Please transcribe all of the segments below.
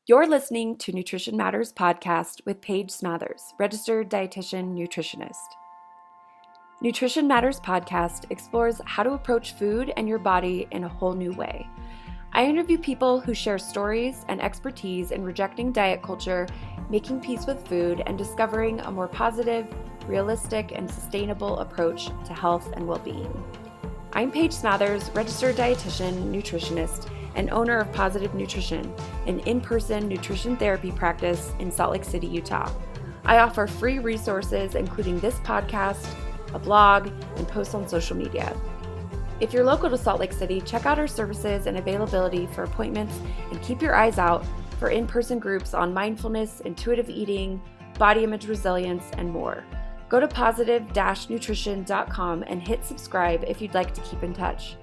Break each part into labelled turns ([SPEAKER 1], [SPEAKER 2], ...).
[SPEAKER 1] You're listening to Nutrition Matters podcast with Paige Smathers, registered dietitian nutritionist. Nutrition Matters podcast explores how to approach food and your body in a whole new way. I interview people who share stories and expertise in rejecting diet culture, making peace with food, and discovering a more positive, realistic, and sustainable approach to health and well-being. I'm Paige Smathers, registered dietitian nutritionist and owner of Positive Nutrition, an in-person nutrition therapy practice in Salt Lake City, Utah. I offer free resources, including this podcast, a blog, and posts on social media. If you're local to Salt Lake City, check out our services and availability for appointments, and keep your eyes out for in-person groups on mindfulness, intuitive eating, body image resilience, and more. Go to positive-nutrition.com and hit subscribe if you'd like to keep in touch.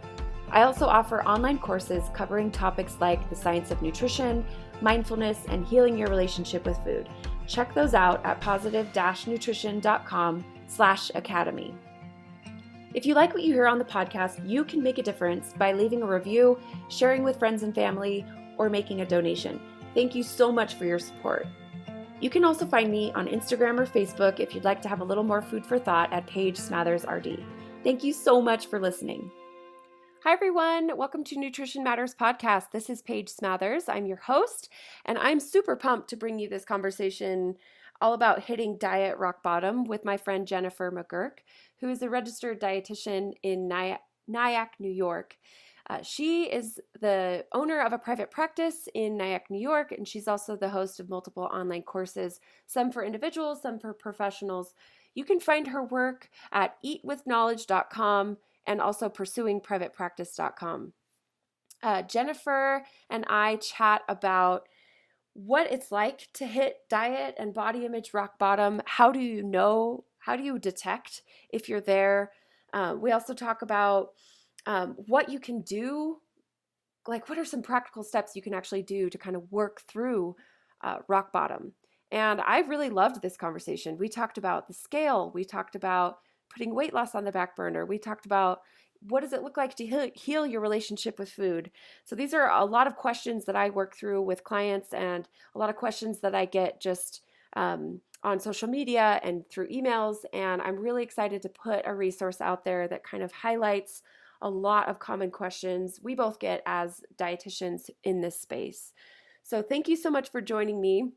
[SPEAKER 1] I also offer online courses covering topics like the science of nutrition, mindfulness, and healing your relationship with food. Check those out at positive-nutrition.com/academy. If you like what you hear on the podcast, you can make a difference by leaving a review, sharing with friends and family, or making a donation. Thank you so much for your support. You can also find me on Instagram or Facebook if you'd like to have a little more food for thought at Paige Smathers RD. Thank you so much for listening. Hi, everyone. Welcome to Nutrition Matters podcast. This is Paige Smathers. I'm your host, and I'm super pumped to bring you this conversation all about hitting diet rock bottom with my friend Jennifer McGurk, who is a registered dietitian in Nyack, New York. She is the owner of a private practice in Nyack, New York, and she's also the host of multiple online courses, some for individuals, some for professionals. You can find her work at eatwithknowledge.com and also pursuingprivatepractice.com. Jennifer and I chat about what it's like to hit diet and body image rock bottom. How do you know? How do you detect if you're there? We also talk about what you can do, like what are some practical steps you can actually do to kind of work through rock bottom. And I really loved this conversation. We talked about the scale. We talked about putting weight loss on the back burner. We talked about what does it look like to heal your relationship with food. So these are a lot of questions that I work through with clients, and a lot of questions that I get just on social media and through emails. And I'm really excited to put a resource out there that kind of highlights a lot of common questions we both get as dietitians in this space. So thank you so much for joining me.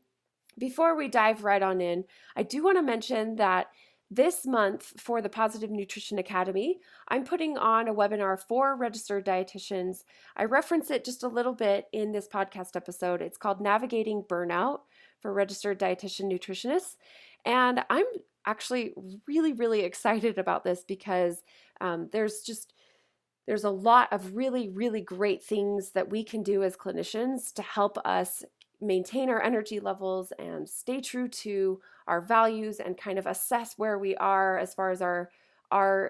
[SPEAKER 1] Before we dive right on in, I do want to mention that this month for the Positive Nutrition Academy, I'm putting on a webinar for registered dietitians. I reference it just a little bit in this podcast episode. It's called Navigating Burnout for Registered Dietitian Nutritionists. And I'm actually really excited about this because there's a lot of really great things that we can do as clinicians to help us maintain our energy levels and stay true to our values and kind of assess where we are as far as our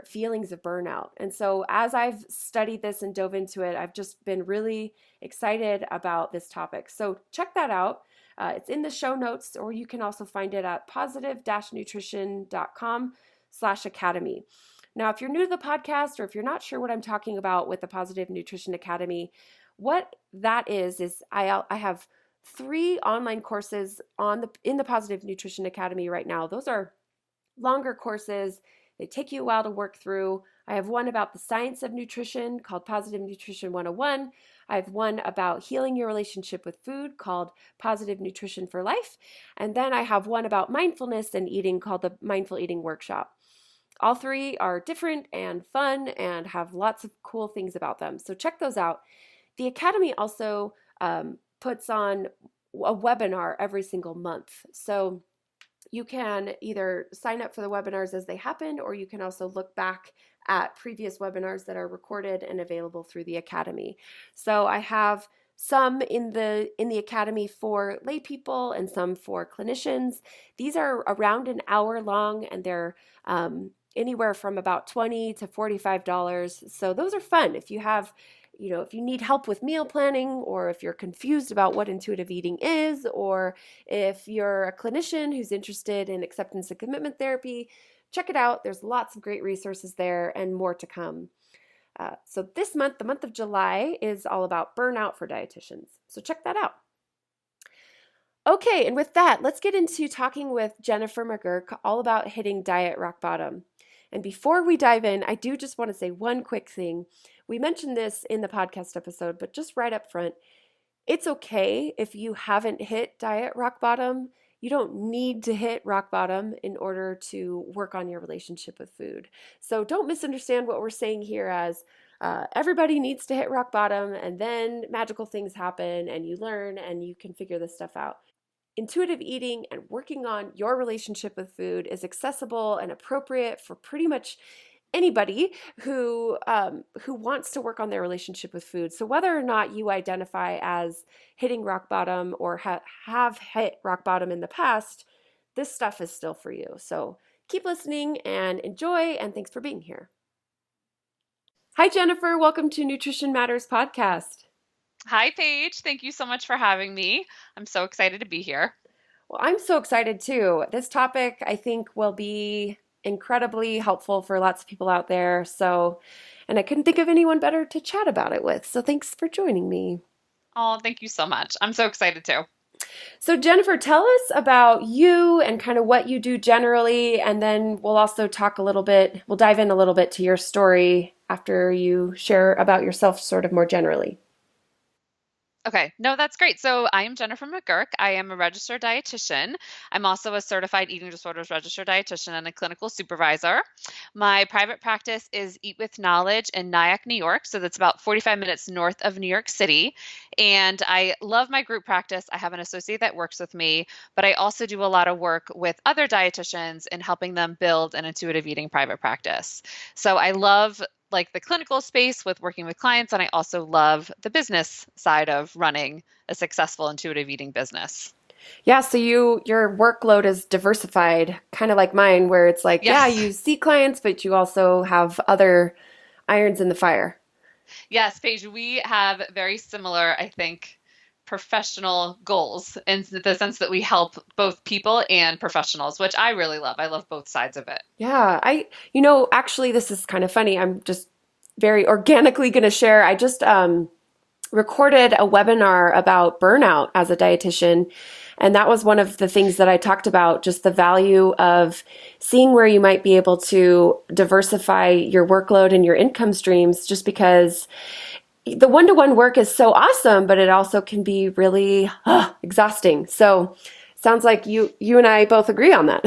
[SPEAKER 1] feelings of burnout. And so as I've studied this and dove into it, I've just been really excited about this topic. So check that out. It's in the show notes, or you can also find it at positive-nutrition.com/academy. Now, if you're new to the podcast, or if you're not sure what I'm talking about with the Positive Nutrition Academy, what that is I have 3 online courses in the Positive Nutrition Academy right now. Those are longer courses. They take you a while to work through. I have one about the science of nutrition called Positive Nutrition 101. I have one about healing your relationship with food called Positive Nutrition for Life. And then I have one about mindfulness and eating called the Mindful Eating Workshop. All 3 are different and fun and have lots of cool things about them. So check those out. The Academy also puts on a webinar every single month. So you can either sign up for the webinars as they happen, or you can also look back at previous webinars that are recorded and available through the Academy. So I have some in the Academy for lay people and some for clinicians. These are around an hour long, and they're anywhere from about $20 to $45. So those are fun. If you have if you need help with meal planning, or if you're confused about what intuitive eating is, or if you're a clinician who's interested in acceptance and commitment therapy, check it out. There's lots of great resources there and more to come. So this month, the month of July, is all about burnout for dietitians. So check that out. Okay, and with that, let's get into talking with Jennifer McGurk all about hitting diet rock bottom. And before we dive in, I do just want to say one quick thing. We mentioned this in the podcast episode, but just right up front, it's okay if you haven't hit diet rock bottom. You don't need to hit rock bottom in order to work on your relationship with food. So don't misunderstand what we're saying here as everybody needs to hit rock bottom and then magical things happen and you learn and you can figure this stuff out. Intuitive eating and working on your relationship with food is accessible and appropriate for pretty much anybody who wants to work on their relationship with food. So whether or not you identify as hitting rock bottom or have hit rock bottom in the past, this stuff is still for you. So keep listening and enjoy, and thanks for being here. Hi, Jennifer. Welcome to Nutrition Matters podcast.
[SPEAKER 2] Hi, Paige. Thank you so much for having me. I'm so excited to be here.
[SPEAKER 1] Well, I'm so excited too. This topic, I think, will be incredibly helpful for lots of people out there. So, and I couldn't think of anyone better to chat about it with. So thanks for joining me.
[SPEAKER 2] Oh, thank you so much. I'm so excited too.
[SPEAKER 1] So Jennifer, tell us about you and kind of what you do generally, and then we'll also talk a little bit, we'll dive in a little bit to your story after you share about yourself sort of more generally.
[SPEAKER 2] Okay, no, that's great. So I am Jennifer McGurk. I am a registered dietitian. I'm also a certified eating disorders registered dietitian and a clinical supervisor. My private practice is Eat with Knowledge in Nyack, New York. So that's about 45 minutes north of New York City. And I love my group practice. I have an associate that works with me, but I also do a lot of work with other dietitians in helping them build an intuitive eating private practice. So I love like the clinical space with working with clients, and I also love the business side of running a successful intuitive eating business.
[SPEAKER 1] Yeah, so your workload is diversified, kind of like mine, where it's like, yeah,
[SPEAKER 2] Yes.
[SPEAKER 1] you see clients, but you also have other irons in the fire.
[SPEAKER 2] Yes, Paige, we have very similar, I think, professional goals in the sense that we help both people and professionals, which I really love. I love both sides of it.
[SPEAKER 1] Yeah, actually, this is kind of funny. I'm just very organically going to share. I just recorded a webinar about burnout as a dietitian. And that was one of the things that I talked about, just the value of seeing where you might be able to diversify your workload and your income streams, just because the one-to-one work is so awesome, but it also can be really exhausting. So sounds like you and I both agree on that.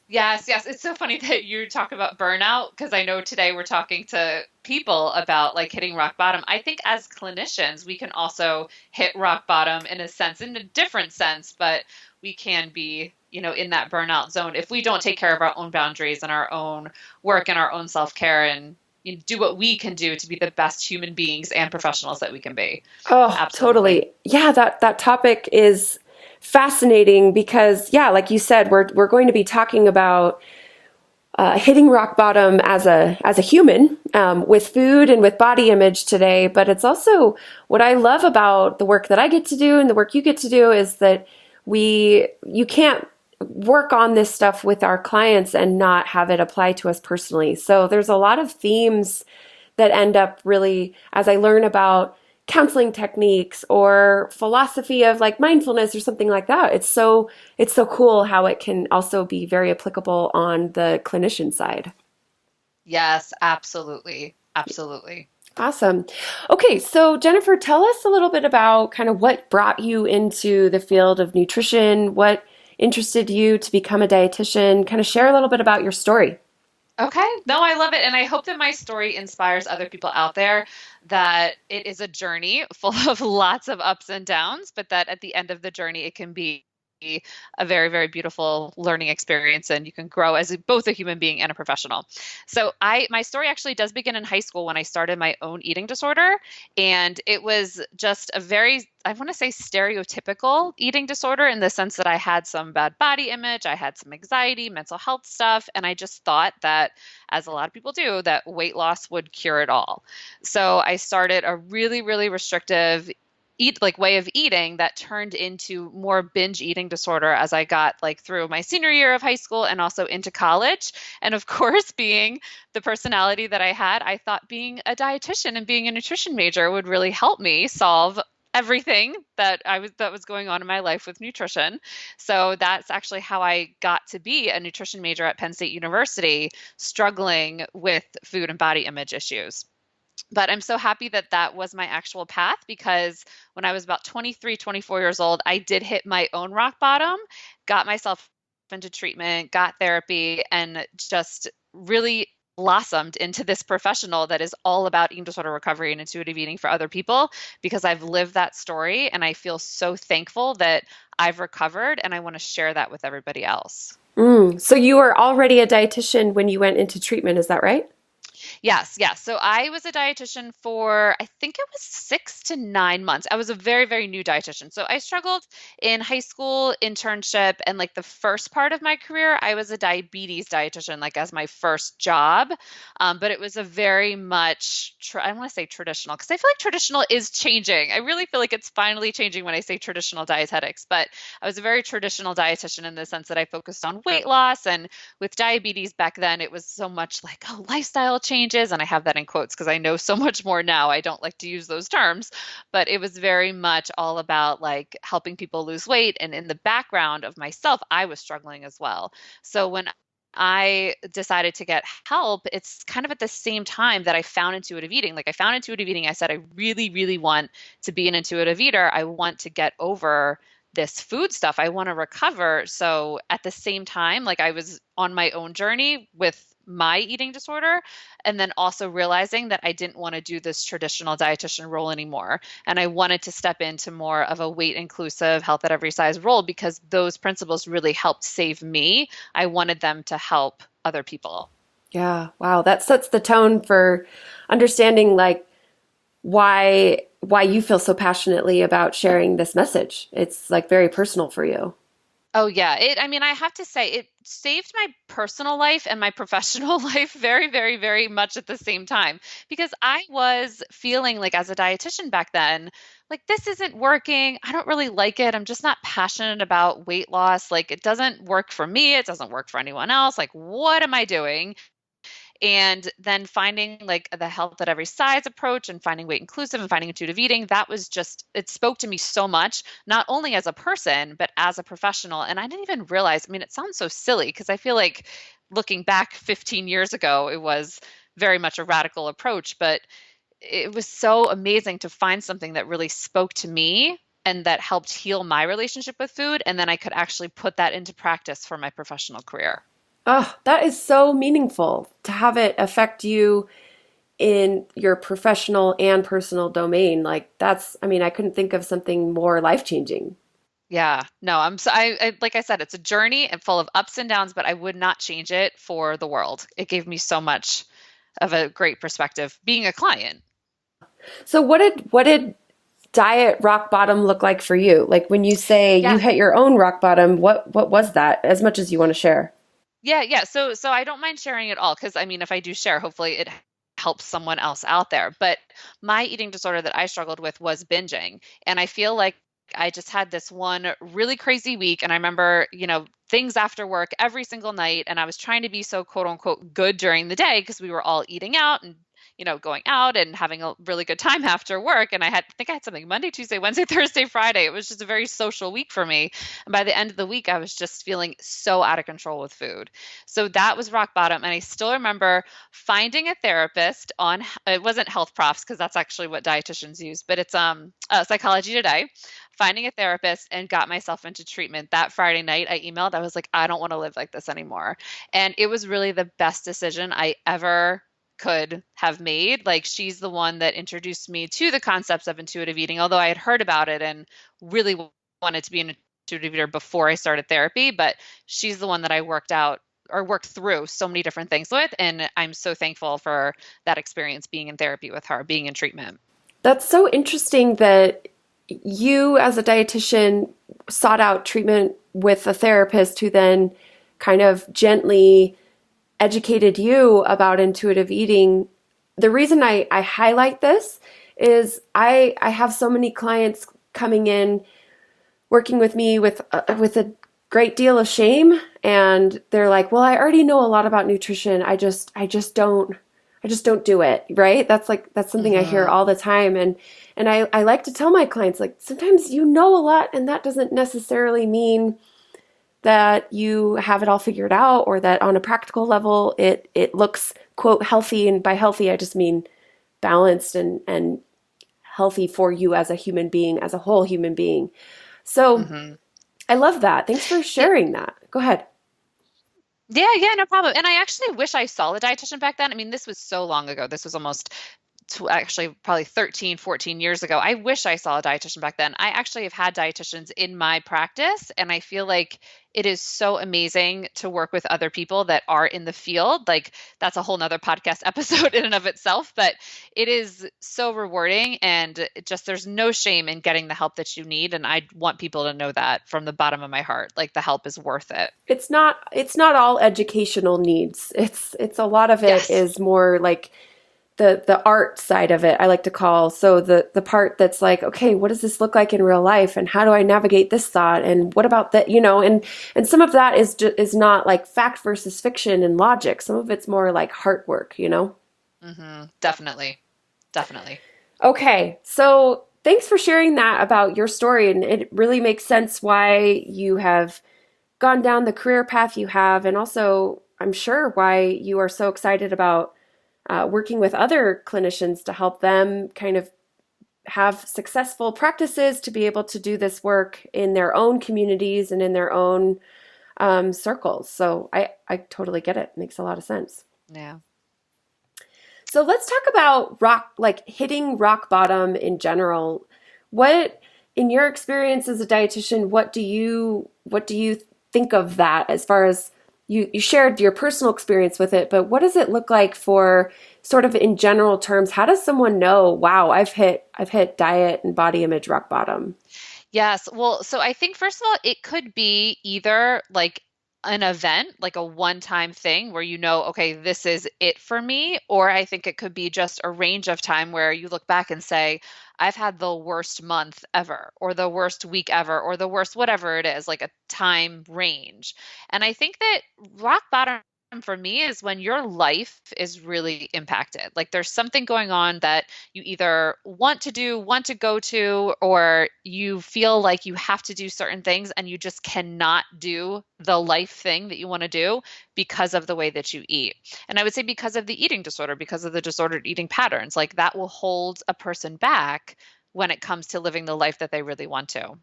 [SPEAKER 2] Yes, yes. It's so funny that you talk about burnout because I know today we're talking to people about like hitting rock bottom. I think as clinicians, we can also hit rock bottom in a sense, in a different sense, but we can be, in that burnout zone if we don't take care of our own boundaries and our own work and our own self-care and do what we can do to be the best human beings and professionals that we can be.
[SPEAKER 1] Oh,
[SPEAKER 2] Absolutely.
[SPEAKER 1] totally. Yeah, that topic is fascinating because, yeah, like you said, we're going to be talking about hitting rock bottom as a human with food and with body image today. But it's also what I love about the work that I get to do and the work you get to do is that you can't work on this stuff with our clients and not have it apply to us personally. So there's a lot of themes that end up really, as I learn about counseling techniques or philosophy of like mindfulness or something like that. It's so cool how it can also be very applicable on the clinician side.
[SPEAKER 2] Yes, absolutely. Absolutely.
[SPEAKER 1] Awesome. Okay, so Jennifer, tell us a little bit about kind of what brought you into the field of nutrition, what interested you to become a dietitian, kind of share a little bit about your story.
[SPEAKER 2] Okay. No, I love it. And I hope that my story inspires other people out there that it is a journey full of lots of ups and downs, but that at the end of the journey, it can be a very, very beautiful learning experience and you can grow as both a human being and a professional. So my story actually does begin in high school when I started my own eating disorder. And it was just a very, I want to say stereotypical eating disorder in the sense that I had some bad body image, I had some anxiety, mental health stuff. And I just thought that, as a lot of people do, that weight loss would cure it all. So I started a really, really restrictive way of eating that turned into more binge eating disorder as I got like through my senior year of high school and also into college. And of course, being the personality that I had, I thought being a dietitian and being a nutrition major would really help me solve everything that was going on in my life with nutrition. So that's actually how I got to be a nutrition major at Penn State University, struggling with food and body image issues. But I'm so happy that that was my actual path, because when I was about 23, 24 years old, I did hit my own rock bottom, got myself into treatment, got therapy, and just really blossomed into this professional that is all about eating disorder recovery and intuitive eating for other people, because I've lived that story and I feel so thankful that I've recovered, and I want to share that with everybody else.
[SPEAKER 1] So you were already a dietitian when you went into treatment, is that right?
[SPEAKER 2] Yes, yes. So I was a dietitian for, I think it was 6 to 9 months. I was a very, very new dietitian. So I struggled in high school, internship, and like the first part of my career, I was a diabetes dietitian, like as my first job. But it was a very much, I don't want to say traditional, because I feel like traditional is changing. I really feel like it's finally changing when I say traditional dietetics. But I was a very traditional dietitian in the sense that I focused on weight loss, and with diabetes back then, it was so much like, oh, lifestyle changes. And I have that in quotes because I know so much more now. I don't like to use those terms, but it was very much all about like helping people lose weight. And in the background of myself, I was struggling as well. So when I decided to get help, it's kind of at the same time that I found intuitive eating. Like I found intuitive eating. I said, I really, really want to be an intuitive eater. I want to get over this food stuff. I want to recover. So at the same time, like I was on my own journey with my eating disorder, and then also realizing that I didn't want to do this traditional dietitian role anymore. And I wanted to step into more of a weight inclusive, health at every size role, because those principles really helped save me. I wanted them to help other people.
[SPEAKER 1] Yeah, wow, that sets the tone for understanding like why you feel so passionately about sharing this message. It's like very personal for you.
[SPEAKER 2] Oh yeah. I mean, I have to say it saved my personal life and my professional life very, very, very much at the same time, because I was feeling like as a dietitian back then, like this isn't working. I don't really like it. I'm just not passionate about weight loss. Like it doesn't work for me. It doesn't work for anyone else. Like what am I doing? And then finding like the health at every size approach and finding weight inclusive and finding intuitive eating, that was just, it spoke to me so much, not only as a person, but as a professional. And I didn't even realize, I mean, it sounds so silly because I feel like looking back 15 years ago, it was very much a radical approach, but it was so amazing to find something that really spoke to me and that helped heal my relationship with food. And then I could actually put that into practice for my professional career.
[SPEAKER 1] Oh, that is so meaningful to have it affect you in your professional and personal domain. Like that's, I mean, I couldn't think of something more life-changing.
[SPEAKER 2] Yeah, no, like I said, it's a journey and full of ups and downs, but I would not change it for the world. It gave me so much of a great perspective being a client.
[SPEAKER 1] So what did diet rock bottom look like for you? Like when you say you
[SPEAKER 2] Yeah,
[SPEAKER 1] hit your own rock bottom, what was that? As much as you want to share.
[SPEAKER 2] yeah. So I don't mind sharing it all because I mean, if I do share, hopefully it helps someone else out there. But my eating disorder that I struggled with was binging, and I feel like I just had this one really crazy week. And I remember, things after work every single night. And I was trying to be so quote unquote good during the day because we were all eating out and, going out and having a really good time after work. And I think I had something Monday, Tuesday, Wednesday, Thursday, Friday. It was just a very social week for me. And by the end of the week, I was just feeling so out of control with food. So that was rock bottom. And I still remember finding a therapist on, it wasn't Health Profs because that's actually what dietitians use, but it's Psychology Today, finding a therapist, and got myself into treatment that Friday night. I emailed, I was like, I don't want to live like this anymore. And it was really the best decision I ever could have made. Like, she's the one that introduced me to the concepts of intuitive eating, although I had heard about it and really wanted to be an intuitive eater before I started therapy. But she's the one that I worked through so many different things with. And I'm so thankful for that experience being in therapy with her, being in treatment.
[SPEAKER 1] That's so interesting that you, as a dietitian, sought out treatment with a therapist who then kind of gently educated you about intuitive eating. The reason I highlight this is I have so many clients coming in working with me with a great deal of shame, and they're like, well, I already know a lot about nutrition. I just don't just don't do it. Right. That's something I hear all the time. And I like to tell my clients, like, sometimes you know a lot and that doesn't necessarily mean that you have it all figured out, or that on a practical level, it looks, quote, healthy. And by healthy, I just mean balanced and healthy for you as a human being, as a whole human being. So I love that. Thanks for sharing that. Go ahead.
[SPEAKER 2] Yeah, no problem. And I actually wish I saw a dietitian back then. I mean, this was so long ago. This was almost actually probably 13, 14 years ago. I wish I saw a dietitian back then. I actually have had dietitians in my practice, and I feel like it is so amazing to work with other people that are in the field. Like, that's a whole nother podcast episode in and of itself, but it is so rewarding, and there's no shame in getting the help that you need. And I want people to know that from the bottom of my heart, like, the help is worth it.
[SPEAKER 1] It's not all educational needs. It's a lot of it is more like the art side of it, I like to call. So the part that's like, okay, what does this look like in real life? And how do I navigate this thought? And what about that, and some of that is not like fact versus fiction and logic. Some of it's more like heart work,
[SPEAKER 2] Definitely.
[SPEAKER 1] Okay. So thanks for sharing that about your story. And it really makes sense why you have gone down the career path you have. And also, I'm sure why you are so excited about working with other clinicians to help them kind of have successful practices to be able to do this work in their own communities and in their own circles. So I totally get it. It makes a lot of sense.
[SPEAKER 2] Yeah.
[SPEAKER 1] So let's talk about hitting rock bottom in general. What, in your experience as a dietitian, what do you think of that, as far as you shared your personal experience with it, but what does it look like for, sort of in general terms? How does someone know, wow, I've hit diet and body image rock bottom?
[SPEAKER 2] Yes. Well, so I think, first of all, it could be either like an event, like a one-time thing where okay, this is it for me. Or I think it could be just a range of time where you look back and say, I've had the worst month ever, or the worst week ever, or the worst whatever it is, like a time range. And I think that rock bottom for me is when your life is really impacted. Like, there's something going on that you either want to do, want to go to, or you feel like you have to do certain things and you just cannot do the life thing that you want to do because of the way that you eat. And I would say because of the eating disorder, because of the disordered eating patterns, like, that will hold a person back when it comes to living the life that they really want to.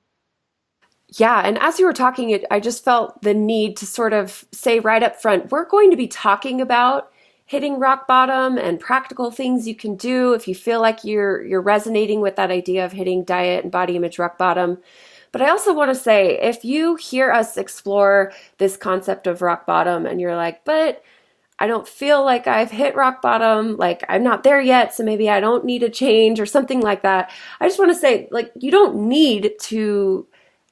[SPEAKER 1] Yeah. And as you were talking, I just felt the need to sort of say right up front, we're going to be talking about hitting rock bottom and practical things you can do if you feel like you're resonating with that idea of hitting diet and body image rock bottom. But I also want to say, if you hear us explore this concept of rock bottom and you're like, but I don't feel like I've hit rock bottom, like I'm not there yet, so maybe I don't need a change or something like that. I just want to say, like, you don't need to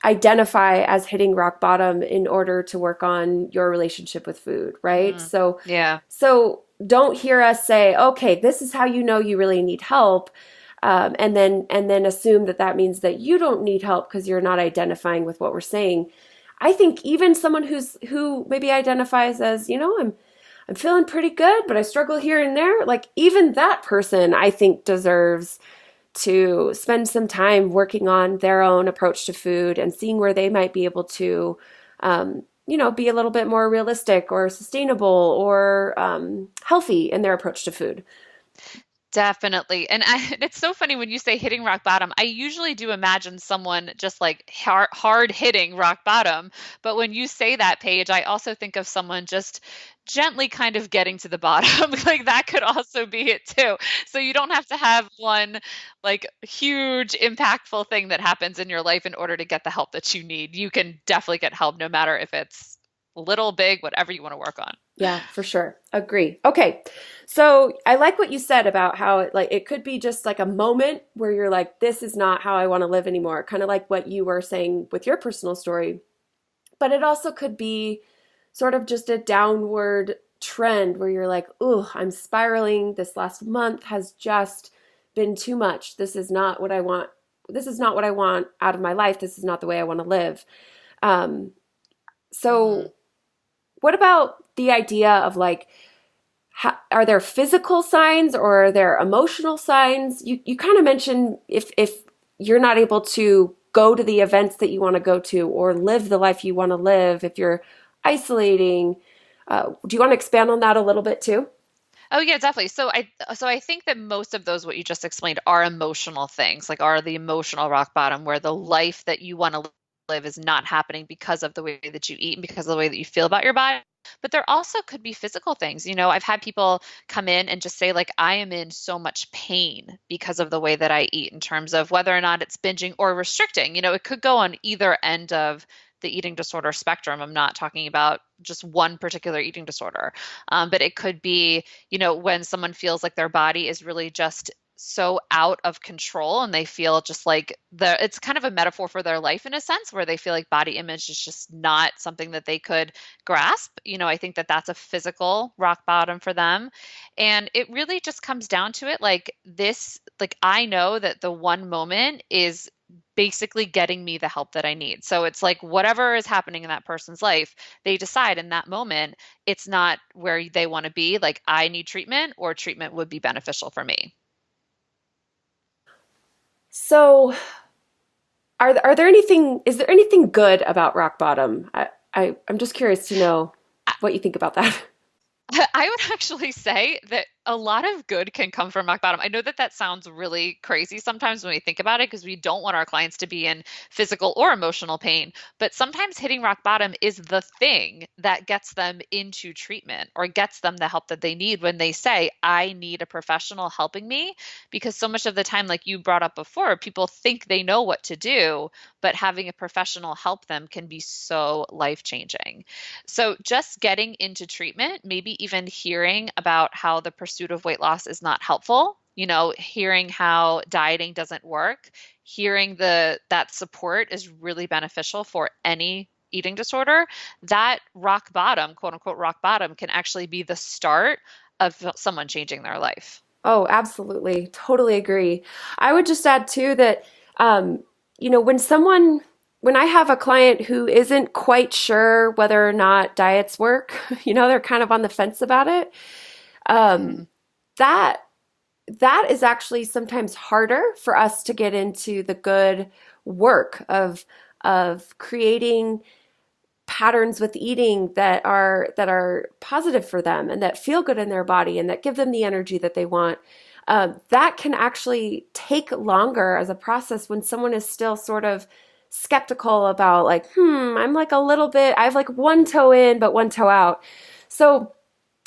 [SPEAKER 1] identify as hitting rock bottom in order to work on your relationship with food, right? So don't hear us say, okay, this is how you know you really need help, and then assume that means that you don't need help because you're not identifying with what we're saying. I think even someone who maybe identifies as, I'm feeling pretty good, but I struggle here and there, like, even that person, I think, deserves to spend some time working on their own approach to food and seeing where they might be able to, be a little bit more realistic or sustainable or healthy in their approach to food.
[SPEAKER 2] Definitely. And it's so funny when you say hitting rock bottom. I usually do imagine someone just like hard hitting rock bottom. But when you say that, Paige, I also think of someone just gently kind of getting to the bottom. Like, that could also be it too. So you don't have to have one like huge impactful thing that happens in your life in order to get the help that you need. You can definitely get help no matter if it's little, big, whatever you want to work on.
[SPEAKER 1] Yeah, for sure. Agree. Okay. So I like what you said about how it could be just like a moment where you're like, this is not how I want to live anymore. Kind of like what you were saying with your personal story. But it also could be sort of just a downward trend where you're like, ooh, I'm spiraling. This last month has just been too much. This is not what I want. This is not what I want out of my life. This is not the way I want to live. So what about the idea of like are there physical signs or are there emotional signs? You kind of mentioned if you're not able to go to the events that you want to go to or live the life you want to live, if you're isolating. Do you want to expand on that a little bit too?
[SPEAKER 2] Oh yeah, definitely. So I think that most of those what you just explained are emotional things, like are the emotional rock bottom where the life that you want to live is not happening because of the way that you eat and because of the way that you feel about your body. But there also could be physical things. I've had people come in and just say like I am in so much pain because of the way that I eat in terms of whether or not it's binging or restricting. It could go on either end of the eating disorder spectrum. I'm not talking about just one particular eating disorder. But it could be when someone feels like their body is really just so out of control and they feel just like it's kind of a metaphor for their life in a sense where they feel like body image is just not something that they could grasp. I think that that's a physical rock bottom for them. And it really just comes down to it like this, like I know that the one moment is basically getting me the help that I need. So it's like whatever is happening in that person's life, they decide in that moment it's not where they want to be. Like I need treatment or treatment would be beneficial for me.
[SPEAKER 1] So are there anything, is there anything good about rock bottom? I'm just curious to know what you think about that.
[SPEAKER 2] I would actually say that a lot of good can come from rock bottom. I know that that sounds really crazy sometimes when we think about it because we don't want our clients to be in physical or emotional pain. But sometimes hitting rock bottom is the thing that gets them into treatment or gets them the help that they need when they say, I need a professional helping me. Because so much of the time, like you brought up before, people think they know what to do, but having a professional help them can be so life changing. So just getting into treatment, maybe even hearing about how the pursuit of weight loss is not helpful, hearing how dieting doesn't work, hearing that support is really beneficial for any eating disorder, that rock bottom, quote unquote rock bottom, can actually be the start of someone changing their life.
[SPEAKER 1] Oh, absolutely. Totally agree. I would just add too that, when I have a client who isn't quite sure whether or not diets work, they're kind of on the fence about it.
[SPEAKER 2] Mhm.
[SPEAKER 1] That that is actually sometimes harder for us to get into the good work of creating patterns with eating that are positive for them and that feel good in their body and that give them the energy that they want. That can actually take longer as a process when someone is still sort of skeptical about like, I'm like a little bit, I have like one toe in, but one toe out. So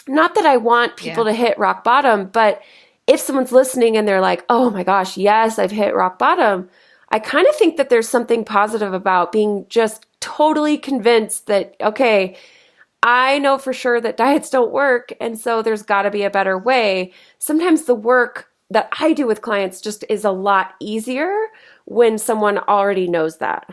[SPEAKER 1] not that I want people
[SPEAKER 2] Yeah.
[SPEAKER 1] to hit rock bottom, but if someone's listening and they're like, oh my gosh, yes, I've hit rock bottom, I kind of think that there's something positive about being just totally convinced that, okay, I know for sure that diets don't work, and so there's got to be a better way. Sometimes the work that I do with clients just is a lot easier when someone already knows that.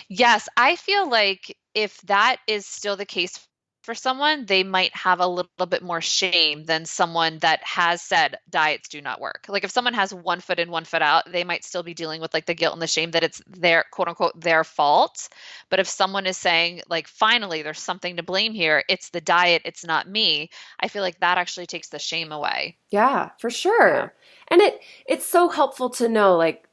[SPEAKER 2] Yes, I feel like if that is still the case for someone, they might have a little bit more shame than someone that has said diets do not work. Like if someone has one foot in, one foot out, they might still be dealing with like the guilt and the shame that it's their quote unquote their fault. But if someone is saying like finally there's something to blame here, it's the diet, it's not me, I feel like that actually takes the shame away.
[SPEAKER 1] Yeah, for
[SPEAKER 2] Yeah.
[SPEAKER 1] sure. And it's so helpful to know like,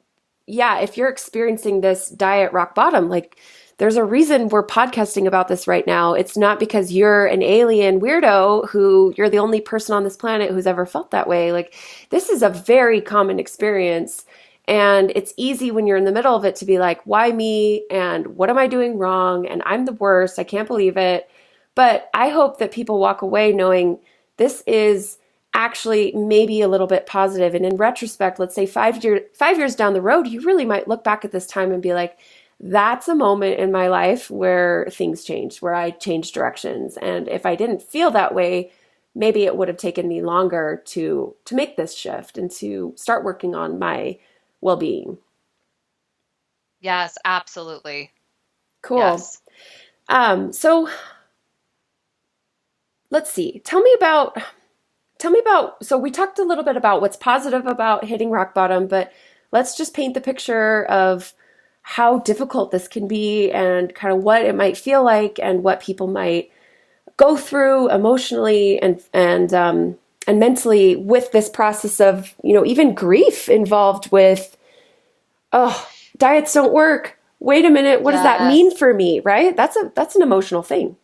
[SPEAKER 1] yeah, if you're experiencing this diet rock bottom, like there's a reason we're podcasting about this right now. It's not because you're an alien weirdo who you're the only person on this planet who's ever felt that way. Like this is a very common experience. And it's easy when you're in the middle of it to be like, why me? And what am I doing wrong? And I'm the worst. I can't believe it. But I hope that people walk away knowing this is actually maybe a little bit positive. And in retrospect, let's say 5 years down the road, you really might look back at this time and be like, that's a moment in my life where things changed, where I changed directions. And if I didn't feel that way, maybe it would have taken me longer to make this shift and to start working on my well-being.
[SPEAKER 2] Yes, absolutely.
[SPEAKER 1] Cool.
[SPEAKER 2] Yes.
[SPEAKER 1] So let's see. Tell me about, so we talked a little bit about what's positive about hitting rock bottom, but let's just paint the picture of how difficult this can be and kind of what it might feel like and what people might go through emotionally and mentally with this process of, even grief involved with, oh, diets don't work. Wait a minute, what does that mean
[SPEAKER 2] Yes.
[SPEAKER 1] for me, right? That's an emotional thing.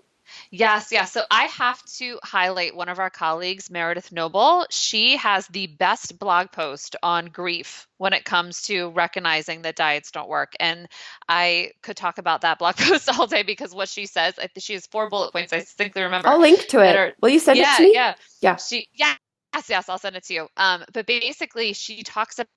[SPEAKER 2] Yes, yes. So I have to highlight one of our colleagues, Meredith Noble. She has the best blog post on grief when it comes to recognizing that diets don't work. And I could talk about that blog post all day because what she says, she has 4 bullet points, I distinctly remember,
[SPEAKER 1] I'll link to
[SPEAKER 2] that
[SPEAKER 1] it.
[SPEAKER 2] are,
[SPEAKER 1] Will you send it to
[SPEAKER 2] yeah,
[SPEAKER 1] me?
[SPEAKER 2] yeah.
[SPEAKER 1] Yeah.
[SPEAKER 2] Yes, I'll send it to you. But basically, she talks about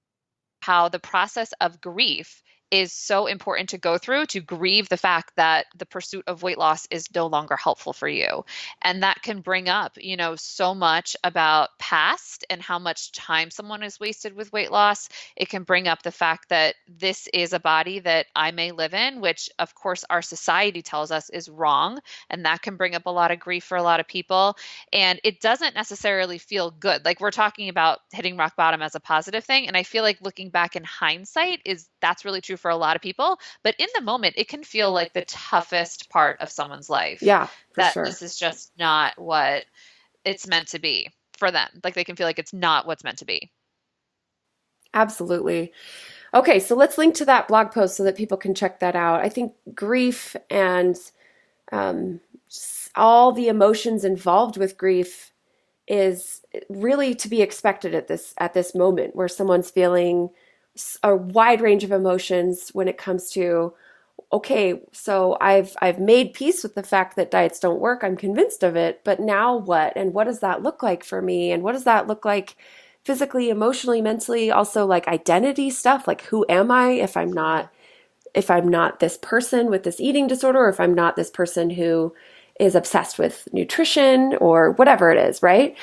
[SPEAKER 2] how the process of grief is so important to go through to grieve the fact that the pursuit of weight loss is no longer helpful for you. And that can bring up, so much about past and how much time someone has wasted with weight loss. It can bring up the fact that this is a body that I may live in, which of course our society tells us is wrong. And that can bring up a lot of grief for a lot of people. And it doesn't necessarily feel good. Like we're talking about hitting rock bottom as a positive thing. And I feel like looking back in hindsight that's really true for a lot of people. But in the moment, it can feel like the toughest part of someone's life.
[SPEAKER 1] Yeah, for
[SPEAKER 2] That
[SPEAKER 1] sure.
[SPEAKER 2] this is just not what it's meant to be for them. Like they can feel like it's not what's meant to be.
[SPEAKER 1] Absolutely. Okay, so let's link to that blog post so that people can check that out. I think grief and um, all the emotions involved with grief is really to be expected at this moment where someone's feeling a wide range of emotions when it comes to, okay, so I've made peace with the fact that diets don't work. I'm convinced of it, but now what? And what does that look like for me? And what does that look like physically, emotionally, mentally, also like identity stuff, like who am I if I'm not this person with this eating disorder, or if I'm not this person who is obsessed with nutrition or whatever it is, right?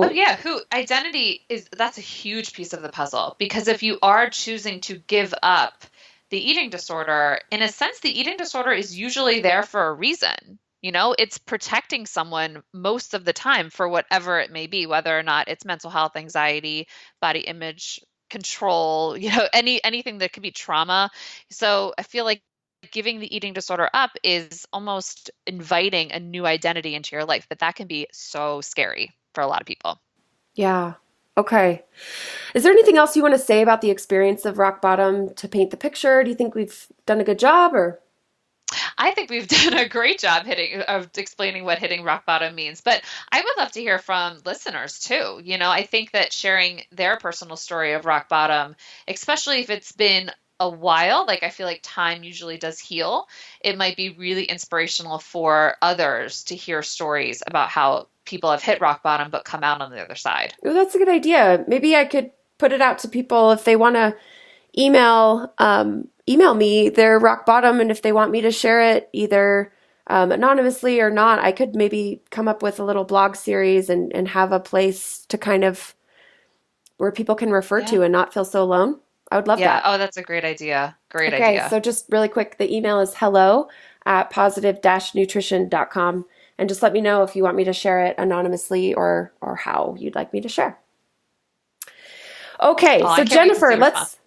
[SPEAKER 2] Oh
[SPEAKER 1] So,
[SPEAKER 2] yeah, who identity that's a huge piece of the puzzle because if you are choosing to give up the eating disorder, in a sense, the eating disorder is usually there for a reason. It's protecting someone most of the time for whatever it may be, whether or not it's mental health, anxiety, body image control, anything that could be trauma. So I feel like giving the eating disorder up is almost inviting a new identity into your life, but that can be so scary for a lot of people.
[SPEAKER 1] yeah. Okay. Is there anything else you want to say about the experience of rock bottom to paint the picture? Do you think we've done a good job or?
[SPEAKER 2] I think we've done a great job of explaining what hitting rock bottom means, but I would love to hear from listeners too. I think that sharing their personal story of rock bottom, especially if it's been a while, like I feel like time usually does heal, it might be really inspirational for others to hear stories about how people have hit rock bottom but come out on the other side.
[SPEAKER 1] Oh, that's a good idea. Maybe I could put it out to people if they want to email me their rock bottom, and if they want me to share it either anonymously or not, I could maybe come up with a little blog series and have a place to kind of where people can refer
[SPEAKER 2] Yeah.
[SPEAKER 1] to and not feel so alone. I would love
[SPEAKER 2] Yeah.
[SPEAKER 1] that.
[SPEAKER 2] Oh, that's a great idea. Great
[SPEAKER 1] Okay,
[SPEAKER 2] idea.
[SPEAKER 1] so just really quick, the email is hello@positive-nutrition.com, and just let me know if you want me to share it anonymously or how you'd like me to share. Okay,
[SPEAKER 2] Oh,
[SPEAKER 1] so
[SPEAKER 2] I can't wait to
[SPEAKER 1] Jennifer,
[SPEAKER 2] see your
[SPEAKER 1] let's
[SPEAKER 2] response.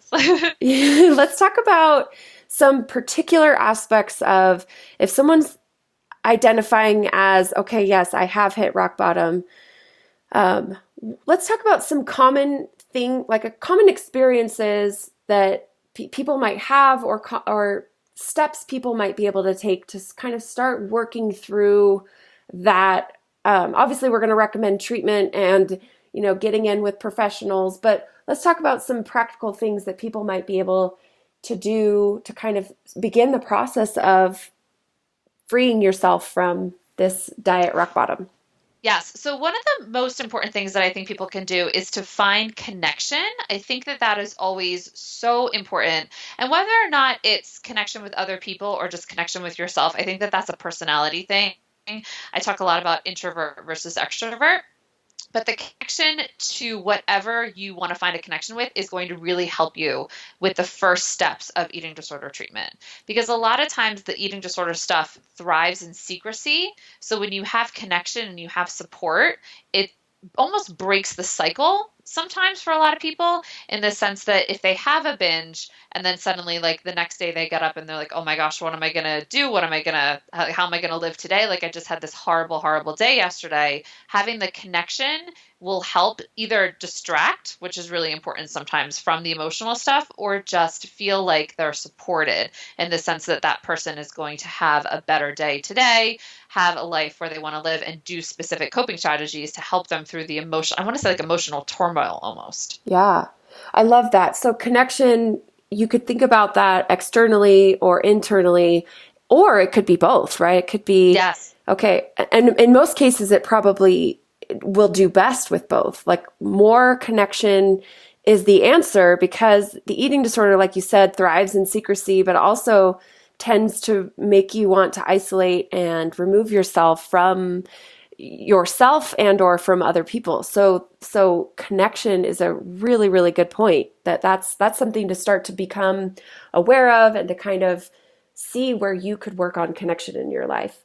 [SPEAKER 1] let's talk about some particular aspects of if someone's identifying as, okay, yes, I have hit rock bottom. Um, let's talk about some common experiences that people might have, or steps people might be able to take to kind of start working through that. Obviously, we're going to recommend treatment and getting in with professionals, but let's talk about some practical things that people might be able to do to kind of begin the process of freeing yourself from this diet rock bottom.
[SPEAKER 2] Yes. So one of the most important things that I think people can do is to find connection. I think that that is always so important. And whether or not it's connection with other people or just connection with yourself, I think that that's a personality thing. I talk a lot about introvert versus extrovert. But the connection to whatever you want to find a connection with is going to really help you with the first steps of eating disorder treatment. Because a lot of times the eating disorder stuff thrives in secrecy. So when you have connection and you have support, it almost breaks the cycle sometimes for a lot of people, in the sense that if they have a binge and then suddenly like the next day they get up and they're like, oh my gosh, what am I going to do? What am I going to, how am I going to live today? Like I just had this horrible, horrible day yesterday. Having the connection will help either distract, which is really important sometimes, from the emotional stuff, or just feel like they're supported in the sense that that person is going to have a better day today, have a life where they want to live, and do specific coping strategies to help them through the emotion. I want to say like emotional turmoil almost.
[SPEAKER 1] Yeah, I love that. So connection, you could think about that externally or internally, or it could be both, right? It could be,
[SPEAKER 2] Yes.
[SPEAKER 1] okay. And in most cases, it probably will do best with both. Like more connection is the answer because the eating disorder, like you said, thrives in secrecy, but also tends to make you want to isolate and remove yourself from yourself and or from other people. So connection is a really, really good point. That's something to start to become aware of and to kind of see where you could work on connection in your life.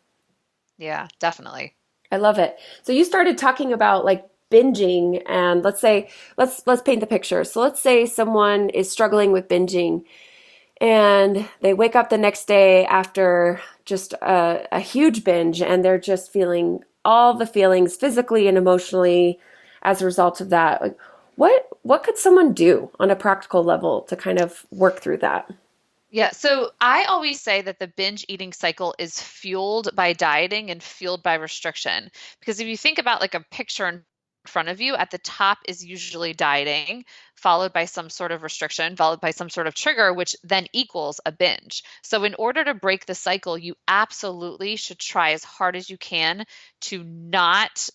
[SPEAKER 2] Yeah, definitely.
[SPEAKER 1] I love it. So you started talking about like binging, and let's paint the picture. So let's say someone is struggling with binging and they wake up the next day after just a huge binge and they're just feeling all the feelings physically and emotionally as a result of that. Like what could someone do on a practical level to kind of work through that?
[SPEAKER 2] Yeah, so I always say that the binge eating cycle is fueled by dieting and fueled by restriction. Because if you think about like a picture in front of you, at the top is usually dieting, followed by some sort of restriction, followed by some sort of trigger, which then equals a binge. So in order to break the cycle, you absolutely should try as hard as you can to not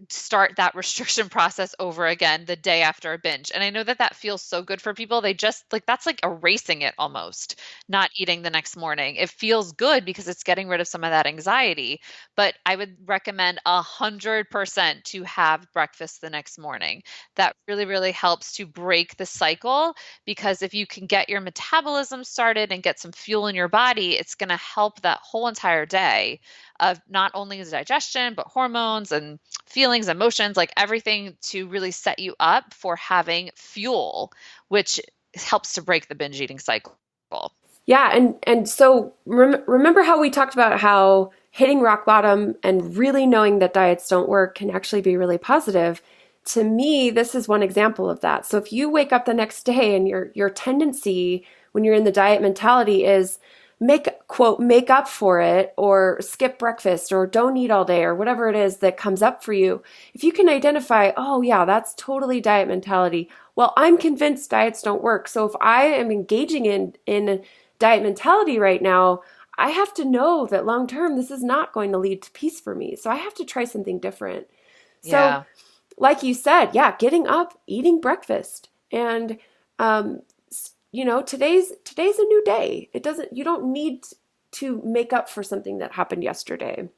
[SPEAKER 2] start that restriction process over again the day after a binge. And I know that that feels so good for people. They just like that's like erasing it almost, not eating the next morning. It feels good because it's getting rid of some of that anxiety. But I would recommend 100% to have breakfast the next morning. That really, really helps to break the cycle because if you can get your metabolism started and get some fuel in your body, it's going to help that whole entire day of not only the digestion, but hormones and feelings, emotions, like everything to really set you up for having fuel, which helps to break the binge eating cycle.
[SPEAKER 1] Yeah, and so remember how we talked about how hitting rock bottom and really knowing that diets don't work can actually be really positive. To me, this is one example of that. So if you wake up the next day and your tendency when you're in the diet mentality is make up for it or skip breakfast or don't eat all day or whatever it is that comes up for you, if you can identify, oh yeah, that's totally diet mentality. Well, I'm convinced diets don't work. So if I am engaging in diet mentality right now, I have to know that long term this is not going to lead to peace for me. So I have to try something different. So
[SPEAKER 2] Yeah.
[SPEAKER 1] like you said, yeah, getting up, eating breakfast, and today's a new day. You don't need to make up for something that happened yesterday.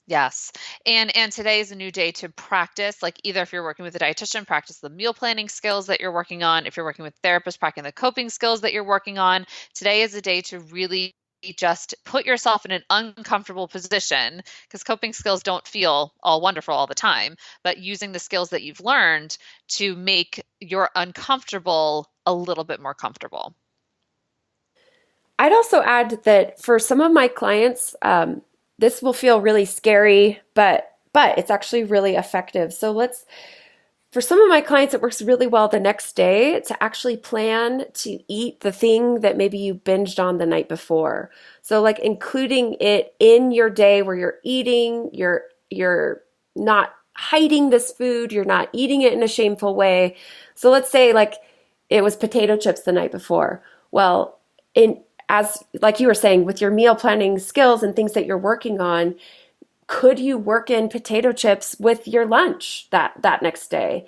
[SPEAKER 2] Yes. And today is a new day to practice, like either if you're working with a dietitian, practice the meal planning skills that you're working on. If you're working with therapists, practicing the coping skills that you're working on. Today is a day to really just put yourself in an uncomfortable position because coping skills don't feel all wonderful all the time, but using the skills that you've learned to make your uncomfortable a little bit more comfortable.
[SPEAKER 1] I'd also add that for some of my clients, this will feel really scary, but it's actually really effective. So for some of my clients, it works really well the next day to actually plan to eat the thing that maybe you binged on the night before. So like including it in your day where you're eating, you're not hiding this food, you're not eating it in a shameful way. So let's say like it was potato chips the night before. Well, in as like you were saying, with your meal planning skills and things that you're working on, could you work in potato chips with your lunch that next day?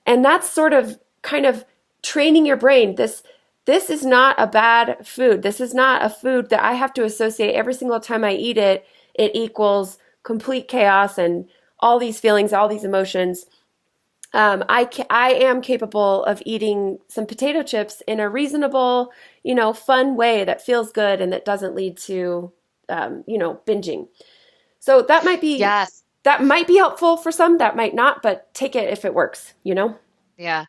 [SPEAKER 1] And that's sort of kind of training your brain. This is not a bad food. This is not a food that I have to associate every single time I eat it. It equals complete chaos and all these feelings, all these emotions. I am capable of eating some potato chips in a reasonable, fun way that feels good and that doesn't lead to, binging. So
[SPEAKER 2] Yes.
[SPEAKER 1] that might be helpful for some, that might not, but take it if it works.
[SPEAKER 2] Yeah.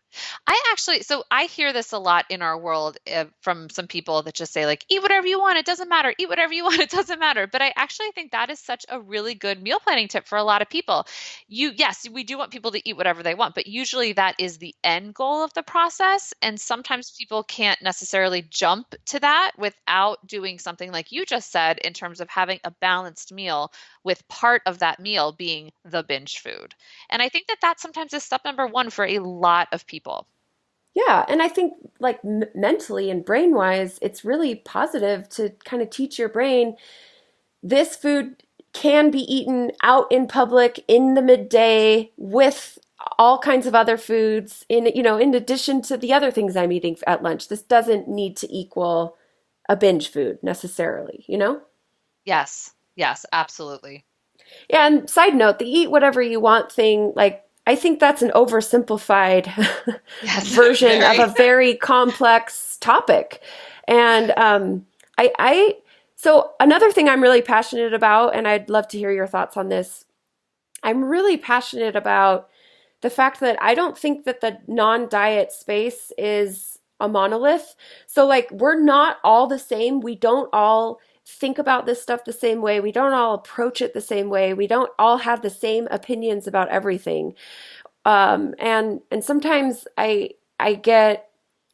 [SPEAKER 2] So I hear this a lot in our world from some people that just say, like, eat whatever you want, it doesn't matter. Eat whatever you want, it doesn't matter. But I actually think that is such a really good meal planning tip for a lot of people. Yes, we do want people to eat whatever they want, but usually that is the end goal of the process. And sometimes people can't necessarily jump to that without doing something like you just said, in terms of having a balanced meal with part of that meal being the binge food. And I think that that sometimes is step number one for a lot of people.
[SPEAKER 1] Yeah, and I think like mentally and brain wise, it's really positive to kind of teach your brain this food can be eaten out in public in the midday with all kinds of other foods in addition to the other things I'm eating at lunch. This doesn't need to equal a binge food necessarily.
[SPEAKER 2] Yes. Yes, absolutely.
[SPEAKER 1] Yeah, and side note, the eat whatever you want thing, like I think that's an oversimplified
[SPEAKER 2] Yes,
[SPEAKER 1] version of
[SPEAKER 2] very.
[SPEAKER 1] a very complex topic. And so another thing I'm really passionate about, and I'd love to hear your thoughts on this. I'm really passionate about the fact that I don't think that the non-diet space is a monolith. So like we're not all the same. We don't all think about this stuff the same way. We don't all approach it the same way. We don't all have the same opinions about everything. And sometimes I get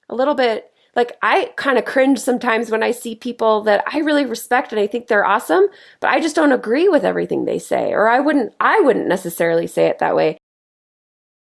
[SPEAKER 1] a little bit like I kind of cringe sometimes when I see people that I really respect and I think they're awesome, but I just don't agree with everything they say, or I wouldn't necessarily say it that way.